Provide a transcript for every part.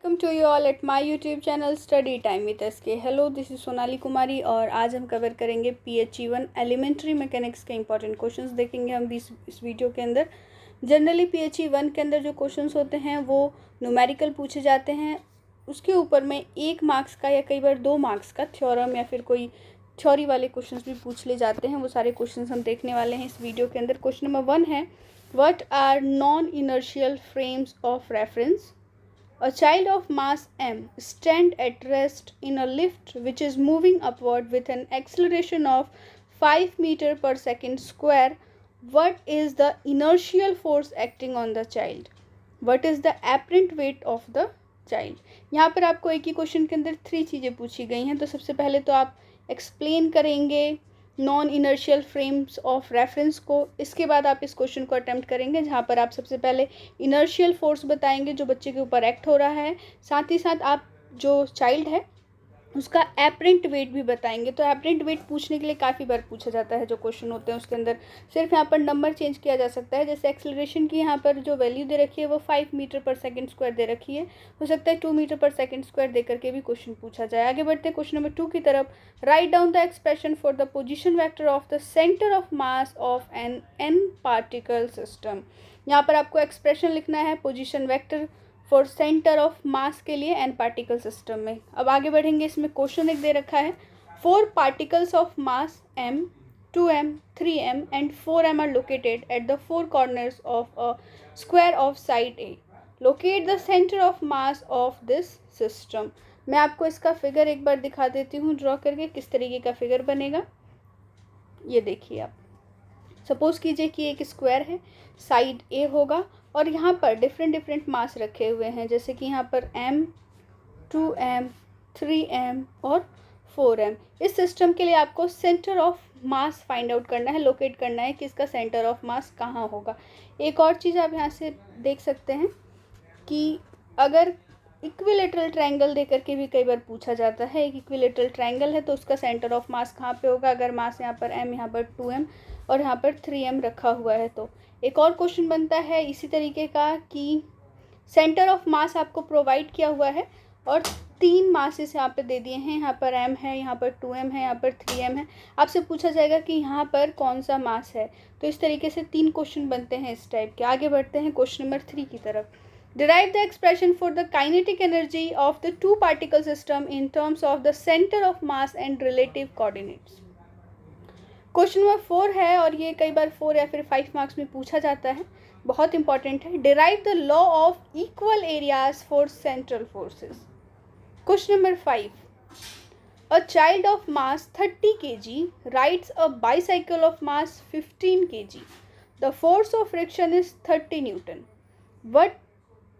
Welcome to you all at my YouTube channel study time with SK. Hello, this is Sonali Kumari और आज हम cover करेंगे PHE1 elementary mechanics के important questions देखेंगे हम इस वीडियो के अंदर। जनरली PHE1 के अंदर जो क्वेश्चंस होते हैं वो न्यूमेरिकल पूछे जाते हैं, उसके ऊपर में 1 मार्क्स का या कई बार 2 मार्क्स का थ्योरम या फिर कोई थ्योरी वाले क्वेश्चंस भी पूछ ले जाते हैं। वो सारे क्वेश्चंस हम देखने वाले हैं इस वीडियो के अंदर। क्वेश्चन नंबर 1 है, what are non inertial frames of reference? A child of mass m stand at rest in a lift which is moving upward with an acceleration of 5 meter per second square. What is the inertial force acting on the child? What is the apparent weight of the child? यहाँ पर आपको एक ही question के अंदर 3 चीज़ें पूछी गई हैं। तो सबसे पहले तो आप एक्सप्लेन करेंगे non inertial frames of reference को। इसके बाद आप इस क्वेश्चन को अटेम्प्ट करेंगे जहाँ पर आप सबसे पहले इनर्शियल फोर्स बताएंगे जो बच्चे के ऊपर एक्ट हो रहा है, साथ ही साथ आप जो चाइल्ड है उसका एपरेंट वेट भी बताएंगे। तो एपरेंट वेट पूछने के लिए काफ़ी बार पूछा जाता है, जो क्वेश्चन होते हैं उसके अंदर सिर्फ यहाँ पर नंबर चेंज किया जा सकता है। जैसे एक्सेलरेशन की यहाँ पर जो वैल्यू दे रखी है वो 5 मीटर पर सेकंड स्क्वायर दे रखी है, हो सकता है 2 मीटर पर सेकंड स्क्वायर दे करके भी क्वेश्चन पूछा जाए। आगे बढ़ते हैं क्वेश्चन नंबर 2 की तरफ। Write down the expression for the position vector of the centre of mass of an n particle system. यहाँ पर आपको एक्सप्रेशन लिखना है position vector for centre of mass के लिए एन पार्टिकल सिस्टम में। अब आगे बढ़ेंगे, इसमें क्वेश्चन एक दे रखा है, 4 particles of mass m, 2m, 3m and 4m are located at the 4 corners of a square of side a. Locate the centre of mass of this system. मैं आपको इसका फिगर एक बार दिखा देती हूँ ड्रॉ करके, किस तरीके का फिगर बनेगा। ये देखिए, आप सपोज कीजिए कि एक स्क्वायर है, साइड ए होगा और यहाँ पर डिफरेंट मास रखे हुए हैं, जैसे कि यहाँ पर m, 2m, 3m और 4m। इस सिस्टम के लिए आपको centre of mass find out करना है, लोकेट करना है कि इसका सेंटर ऑफ मास कहाँ होगा। एक और चीज़ आप यहाँ से देख सकते हैं कि अगर इक्विलेटरल ट्रायंगल दे करके भी कई बार पूछा जाता है, एक इक्विलेटरल ट्रायंगल है तो उसका सेंटर ऑफ मास कहाँ पे होगा। अगर मास यहाँ पर m, यहाँ पर 2m और यहाँ पर 3m रखा हुआ है तो एक और क्वेश्चन बनता है इसी तरीके का कि सेंटर ऑफ मास आपको प्रोवाइड किया हुआ है और 3 मासेस यहाँ पे दे दिए हैं, यहाँ पर m है, यहाँ पर 2m है, यहाँ पर 3m है। आपसे पूछा जाएगा कि यहाँ पर कौन सा मास है। तो इस तरीके से 3 क्वेश्चन बनते हैं इस टाइप के। आगे बढ़ते हैं क्वेश्चन नंबर 3 की तरफ। Derive the expression for the kinetic energy of the 2 particle system in terms of the center of mass and relative coordinates। Question number 4 है और ये कई बार 4 या फिर 5 मार्क्स में पूछा जाता है, बहुत इंपॉर्टेंट है। Derive the law of equal areas for central forces। Question number 5, a child of mass 30 kg rides a bicycle of mass 15 kg. The force of friction is 30 Newton. What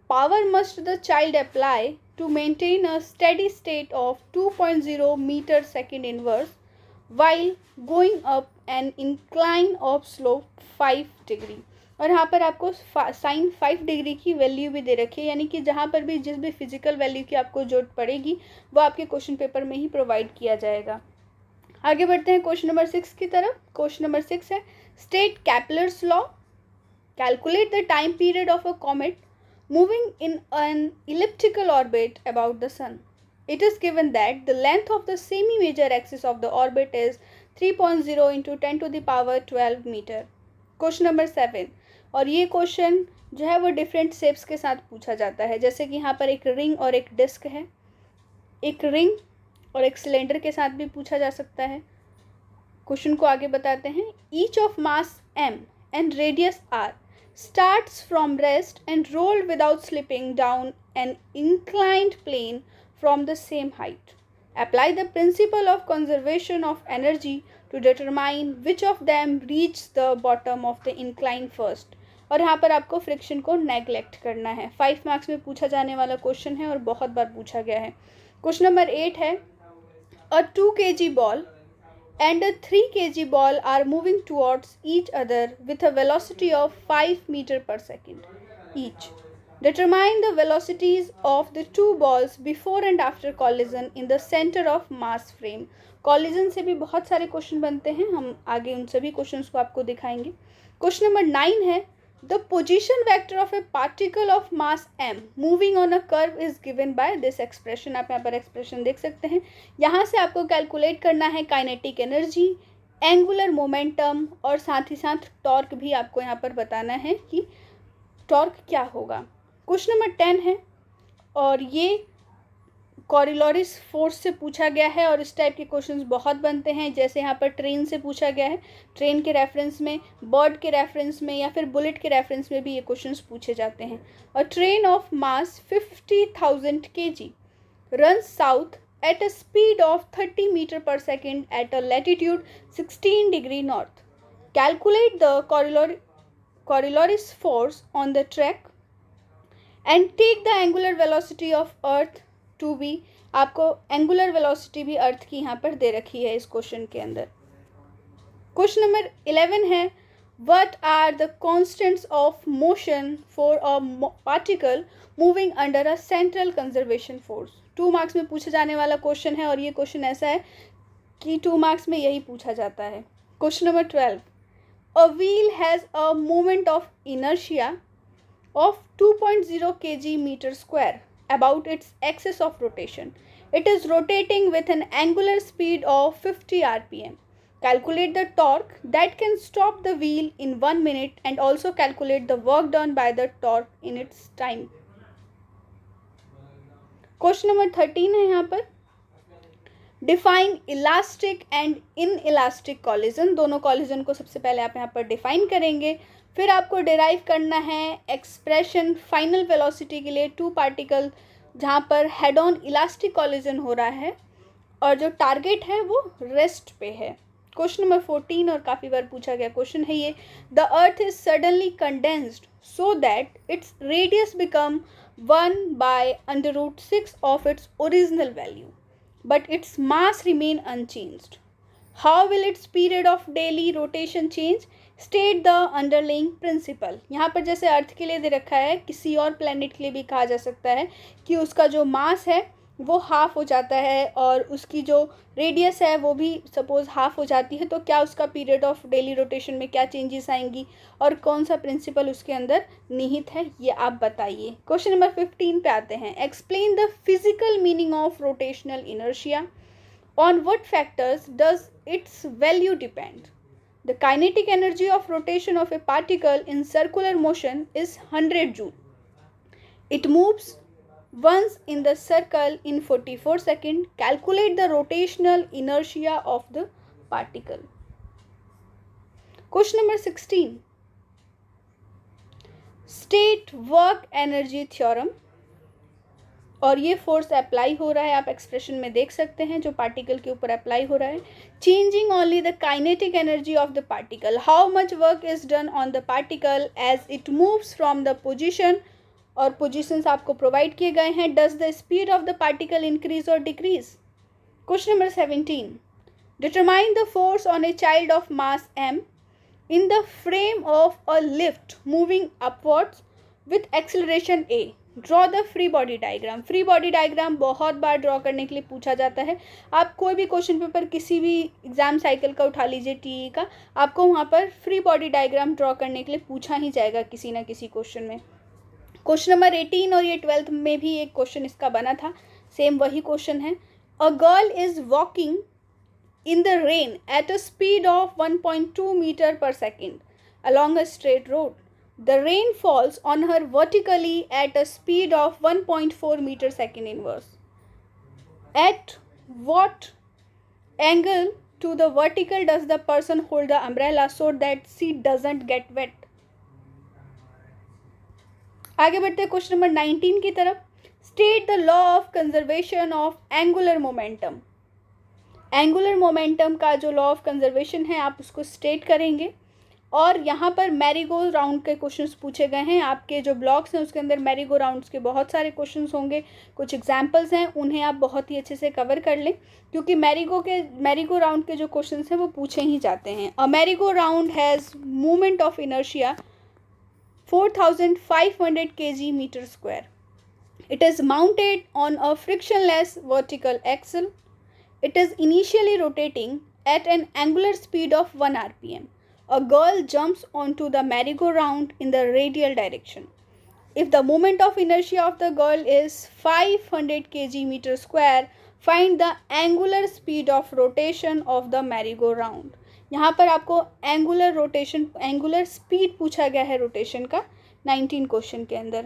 power must the child apply to maintain a steady state of 2.0 meter second inverse while going up an incline of slope 5 degree। और यहाँ पर आपको sign 5 degree की value भी दे रखी है, यानी कि जहाँ पर भी जिस भी फिजिकल वैल्यू की आपको जरूरत पड़ेगी वो आपके क्वेश्चन पेपर में ही प्रोवाइड किया जाएगा। आगे बढ़ते हैं क्वेश्चन नंबर 6 की तरफ। क्वेश्चन नंबर 6 है, state Kepler's law, calculate the time period of a comet moving in an elliptical orbit about the sun. It is given that the length of the semi-major axis of the orbit is 3.0 into 10 to the power 12 meter। Question number 7, और ये question जो है वो different shapes के साथ पूछा जाता है, जैसे कि यहाँ पर एक रिंग और एक डिस्क है, एक रिंग और एक सिलेंडर के साथ भी पूछा जा सकता है। क्वेश्चन को आगे बताते हैं। Each of mass m and radius r starts from rest and rolled without slipping down an inclined plane from the same height. Apply the principle of conservation of energy to determine which of them reach the bottom of the incline first। और यहाँ पर आपको friction को neglect करना है। 5 marks में पूछा जाने वाला क्वेश्चन है और बहुत बार पूछा गया है। क्वेश्चन नंबर 8 है, a 2 kg ball and a 3 kg ball are moving towards each other with a velocity of 5 meter per second each. Determine the velocities of the 2 balls before and after collision in the center of mass frame। collision से भी बहुत सारे question बनते हैं, हम आगे उन सभी क्वेश्चंस को आपको दिखाएंगे। क्वेश्चन नंबर 9 है, The position vector of a particle of mass m moving on a curve is given by this expression. आप यहाँ पर एक्सप्रेशन देख सकते हैं. यहाँ से आपको कैलकुलेट करना है काइनेटिक एनर्जी, एंगुलर मोमेंटम और साथ ही साथ टॉर्क भी आपको यहाँ पर बताना है कि टॉर्क क्या होगा. क्वेश्चन नंबर 10 है और ये कॉरियोलिस फोर्स से पूछा गया है और इस टाइप के क्वेश्चंस बहुत बनते हैं. जैसे यहाँ पर ट्रेन से पूछा गया है, ट्रेन के रेफरेंस में, बर्ड के रेफरेंस में या फिर बुलेट के रेफरेंस में भी ये क्वेश्चंस पूछे जाते हैं. अ train of mass 50,000 kg runs south at a speed of 30 meter per second at a latitude 16 degree north. Calculate the Coriolis force on the track and take the angular velocity of earth to be. आपको angular velocity भी earth की यहाँ पर दे रखी है इस question के अंदर. क्वेश्चन नंबर 11 है what are the constants of motion for a particle moving under a central conservation force. 2 marks में पूछा जाने वाला क्वेश्चन है और ये क्वेश्चन ऐसा है कि 2 मार्क्स में यही पूछा जाता है. Question number 12 a wheel has a moment of inertia of 2.0 kg meter square about its axis of rotation. It is rotating with an angular speed of 50 rpm. Calculate the torque that can stop the wheel in 1 minute and also calculate the work done by the torque in its time. Question number 13 है यहाँ पर. Define elastic and inelastic collision. दोनों collision को सबसे पहले आप यहाँ पर define करेंगे. फिर आपको डिराइव करना है एक्सप्रेशन फाइनल वेलोसिटी के लिए 2 पार्टिकल जहाँ पर हेड ऑन इलास्टिक कॉलिजन हो रहा है और जो टारगेट है वो रेस्ट पे है. क्वेश्चन नंबर 14 और काफ़ी बार पूछा गया क्वेश्चन है ये. The earth is suddenly condensed so that its radius become 1/√6 of its original value but its mass remain unchanged. How will its period of daily rotation change? State the underlying principle. यहाँ पर जैसे अर्थ के लिए दे रखा है, किसी और planet के लिए भी कहा जा सकता है कि उसका जो मास है वो हाफ हो जाता है और उसकी जो रेडियस है वो भी सपोज हाफ हो जाती है. तो क्या उसका पीरियड ऑफ डेली रोटेशन में क्या चेंजेस आएंगी और कौन सा प्रिंसिपल उसके अंदर निहित है, ये आप बताइए. क्वेश्चन नंबर 15 पे आते हैं. Explain the physical meaning of rotational inertia. On what factors does it's value depend? The kinetic energy of rotation of a particle in circular motion is 100 joule. It moves once in the circle in 44 seconds. Calculate the rotational inertia of the particle. Question number 16. State work energy theorem. और ये force apply हो रहा है, आप expression में देख सकते हैं जो पार्टिकल के ऊपर अप्लाई हो रहा है. Changing only the kinetic energy of the particle. How much work is done on the particle as it moves from the position, और पोजिशंस आपको प्रोवाइड किए गए हैं. Does the speed of the particle increase और decrease? Question number 17. Determine the force on a child of mass m in the frame of a lift moving upwards with acceleration a. Draw the free body diagram. Free body diagram बहुत बार draw करने के लिए पूछा जाता है. आप कोई भी क्वेश्चन पेपर किसी भी एग्जाम साइकिल का उठा लीजिए टीई का, आपको वहाँ पर फ्री बॉडी डायग्राम ड्रॉ करने के लिए पूछा ही जाएगा किसी ना किसी क्वेश्चन में. क्वेश्चन नंबर 18 और ये 12th में भी एक क्वेश्चन इसका बना था, सेम वही क्वेश्चन है. A girl is walking in the rain at a speed of 1.2 metre पर second along a straight road. The rain falls on her vertically at a speed of 1.4 meter second inverse. At what angle to the vertical does the person hold the umbrella so that she doesn't get wet? आगे बढ़ते हैं question number 19 की तरफ. State the law of conservation of angular momentum. Angular momentum का जो law of conservation है आप उसको स्टेट करेंगे. और यहाँ पर मैरी गो राउंड के क्वेश्चंस पूछे गए हैं. आपके जो ब्लॉग्स हैं उसके अंदर मैरी गो राउंड्स के बहुत सारे क्वेश्चंस होंगे. कुछ एग्जांपल्स हैं, उन्हें आप बहुत ही अच्छे से कवर कर लें क्योंकि मैरी गो राउंड के जो क्वेश्चंस हैं वो पूछे ही जाते हैं. A merry go round has movement of inertia 4500 kg meter square. It is mounted on a frictionless vertical axle. It is initially rotating at an angular speed of 1 rpm. A girl jumps onto the merry-go-round in the radial direction. If the moment of inertia of the girl is 500 kg square, find the angular speed of rotation of the merry-go-round. यहाँ पर आपको angular speed पूछा गया है rotation का 19 question के अंदर।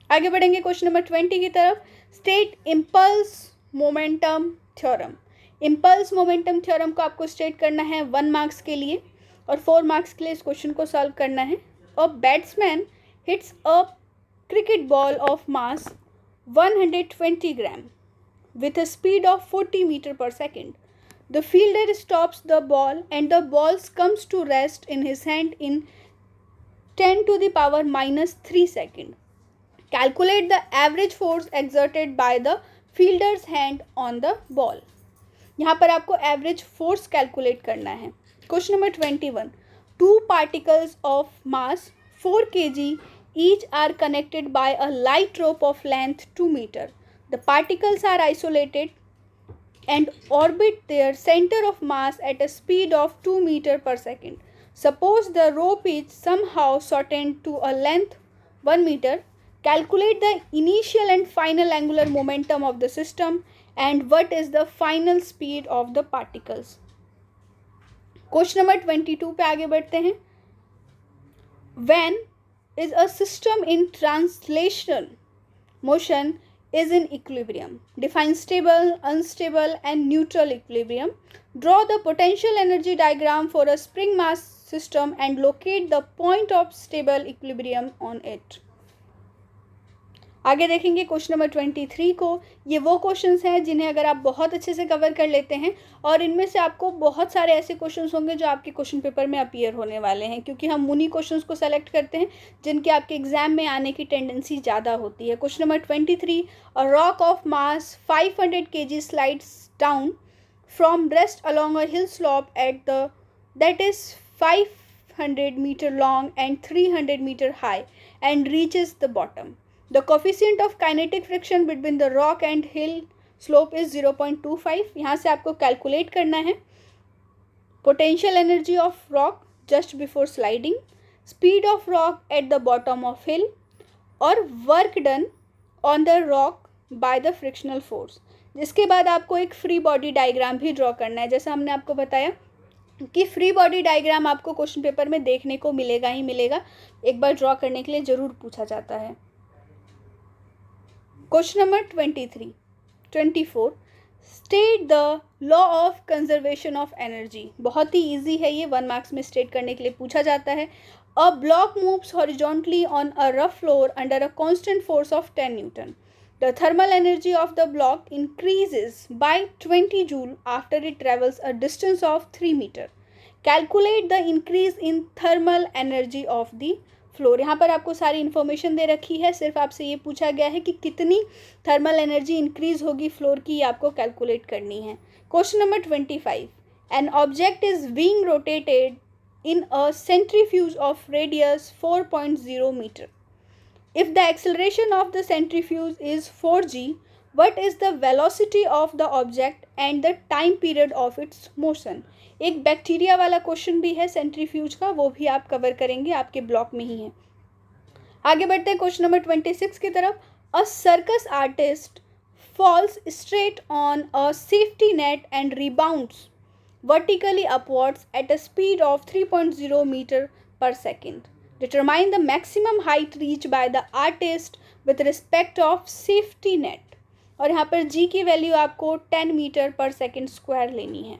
आगे बढ़ेंगे क्वेश्चन नंबर 20 की तरफ। State impulse momentum theorem. Impulse momentum theorem को आपको स्टेट करना है 1 मार्क्स के लिए और 4 मार्क्स के लिए इस क्वेश्चन को सॉल्व करना है। A batsman hits a cricket ball of mass 120 gram with a speed of 40 meter per second. The fielder stops the ball and the ball comes to rest in his hand in 10 to the power minus 3 second. Calculate the average force exerted by the fielder's hand on the ball. यहाँ पर आपको average force calculate करना है। Question number 21। 2 particles of mass 4 kg each are connected by a light rope of length 2 meter. The particles are isolated and orbit their center of mass at a speed of 2 meter per second. Suppose the rope is somehow shortened to a length 1 meter. Calculate the initial and final angular momentum of the system and what is the final speed of the particles. Question number 22 पे आगे बढ़ते हैं। When is a system in translation motion is in equilibrium. Define stable, unstable and neutral equilibrium. Draw the potential energy diagram for a spring mass system and locate the point of stable equilibrium on it. आगे देखेंगे question number 23 को। ये वो questions हैं जिन्हें अगर आप बहुत अच्छे से कवर कर लेते हैं और इनमें से आपको बहुत सारे ऐसे क्वेश्चंस होंगे जो आपके क्वेश्चन पेपर में अपीयर होने वाले हैं, क्योंकि हम उन्हीं क्वेश्चंस को सेलेक्ट करते हैं जिनके आपके एग्जाम में आने की टेंडेंसी ज़्यादा होती है। Question number 23। A rock of mass 500 kg slides down from rest along a hill slope at the that is 500 meter long and 300 meter high and reaches the bottom. The coefficient of kinetic friction between the rock and hill slope is 0.25. यहाँ से आपको calculate करना है potential energy of rock just before sliding, speed of rock at the bottom of hill और work done on the rock by the frictional force. जिसके बाद आपको एक फ्री बॉडी डायग्राम भी ड्रॉ करना है। जैसा हमने आपको बताया कि फ्री बॉडी डायग्राम आपको क्वेश्चन पेपर में देखने को मिलेगा ही मिलेगा, एक बार ड्रॉ करने के लिए ज़रूर पूछा जाता है। Question number 24। State the law of conservation of energy. बहुत ही इजी है ये, 1 मार्क्स में स्टेट करने के लिए पूछा जाता है। A block moves horizontally on a rough floor under a constant force of 10 newton. The thermal energy of the block increases by 20 joule after it travels a distance of 3 metre. Calculate the increase in thermal energy of the floor. यहाँ पर आपको सारी information दे रखी है, सिर्फ आपसे ये पूछा गया है कि कितनी थर्मल एनर्जी इंक्रीज होगी फ्लोर की, ये आपको कैलकुलेट करनी है। Question number 25। An object is being rotated in a centrifuge of radius 4.0 metre. If the acceleration of the centrifuge is 4g, what is the velocity of the object and the time period of its motion? एक bacteria वाला question भी है centrifuge का, वो भी आप cover करेंगे, आपके ब्लॉक में ही है। आगे बढ़ते हैं क्वेश्चन नंबर 26 की तरफ। A circus artist falls straight on a safety net and rebounds vertically upwards at a speed of 3.0 metre पर second. Determine the maximum height reach by the artist with respect of safety net. और यहाँ पर जी की value आपको 10 metre पर second square लेनी है।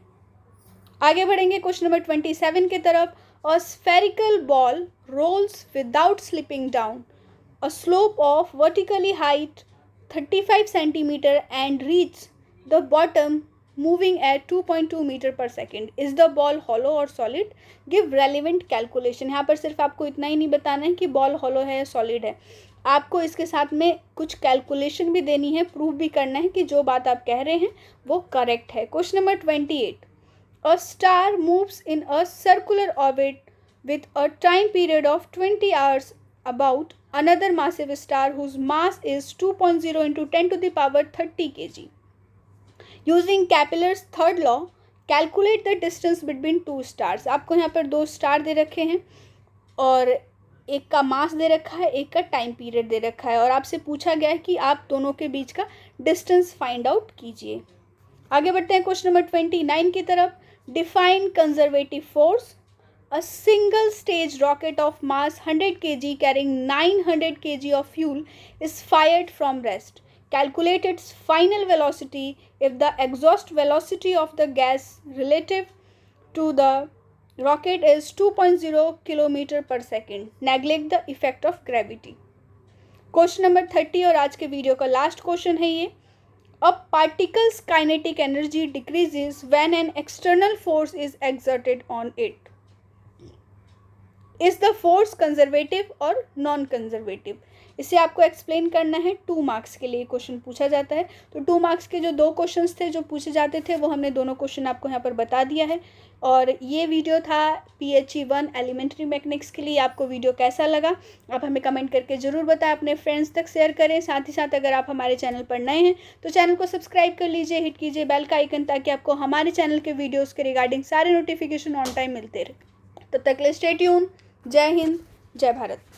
आगे बढ़ेंगे क्वेश्चन नंबर 27 की तरफ। A spherical ball rolls without slipping down a slope of vertically height 35 centimetre and reach the bottom moving at 2.2 metre पर second. Is the ball hollow और सॉलिड? Give relevant calculation. यहाँ पर सिर्फ आपको इतना ही नहीं बताना है कि बॉल हॉलो है या सॉलिड है, आपको इसके साथ में कुछ कैलकुलेशन भी देनी है, प्रूव भी करना है कि जो बात आप कह रहे हैं वो करेक्ट है। Question number 28। A star moves in a circular orbit with a time period of 20 hours about another massive star whose mass is 2.0 into 10 to the power 30 kg. Using Kepler's third law, calculate the distance between two stars. आपको यहाँ पर 2 star दे रखे हैं और एक का मास दे रखा है, एक का टाइम पीरियड दे रखा है और आपसे पूछा गया है कि आप दोनों के बीच का डिस्टेंस फाइंड आउट कीजिए। आगे बढ़ते हैं क्वेश्चन नंबर 29 की तरफ। Define conservative force. A single stage rocket of mass 100 kg carrying 900 kg of fuel is fired from rest. Calculate its final velocity if the exhaust velocity of the gas relative to the rocket is 2.0 km per second. Neglect the effect of gravity. Question number 30 और आज के video का last question है ये। A particle's kinetic energy decreases when an external force is exerted on it. Is the force conservative और non conservative? इसे आपको explain करना है। 2 मार्क्स के लिए क्वेश्चन पूछा जाता है। तो 2 मार्क्स के जो 2 क्वेश्चंस थे जो पूछे जाते थे वो हमने दोनों क्वेश्चन आपको यहाँ पर बता दिया है। और ये वीडियो था PHE 1 एलिमेंट्री मैकेनिक्स के लिए। आपको वीडियो कैसा लगा आप हमें कमेंट करके ज़रूर बताएं, अपने फ्रेंड्स तक शेयर करें। साथ ही साथ अगर आप हमारे चैनल पर नए हैं तो चैनल को सब्सक्राइब कर लीजिए, हिट कीजिए बेल का आइकन, ताकि आपको हमारे चैनल के वीडियोज़ के रिगार्डिंग सारे नोटिफिकेशन ऑन टाइम मिलते रहे। तब तक के लिए स्टे ट्यून। जय हिंद, जय भारत।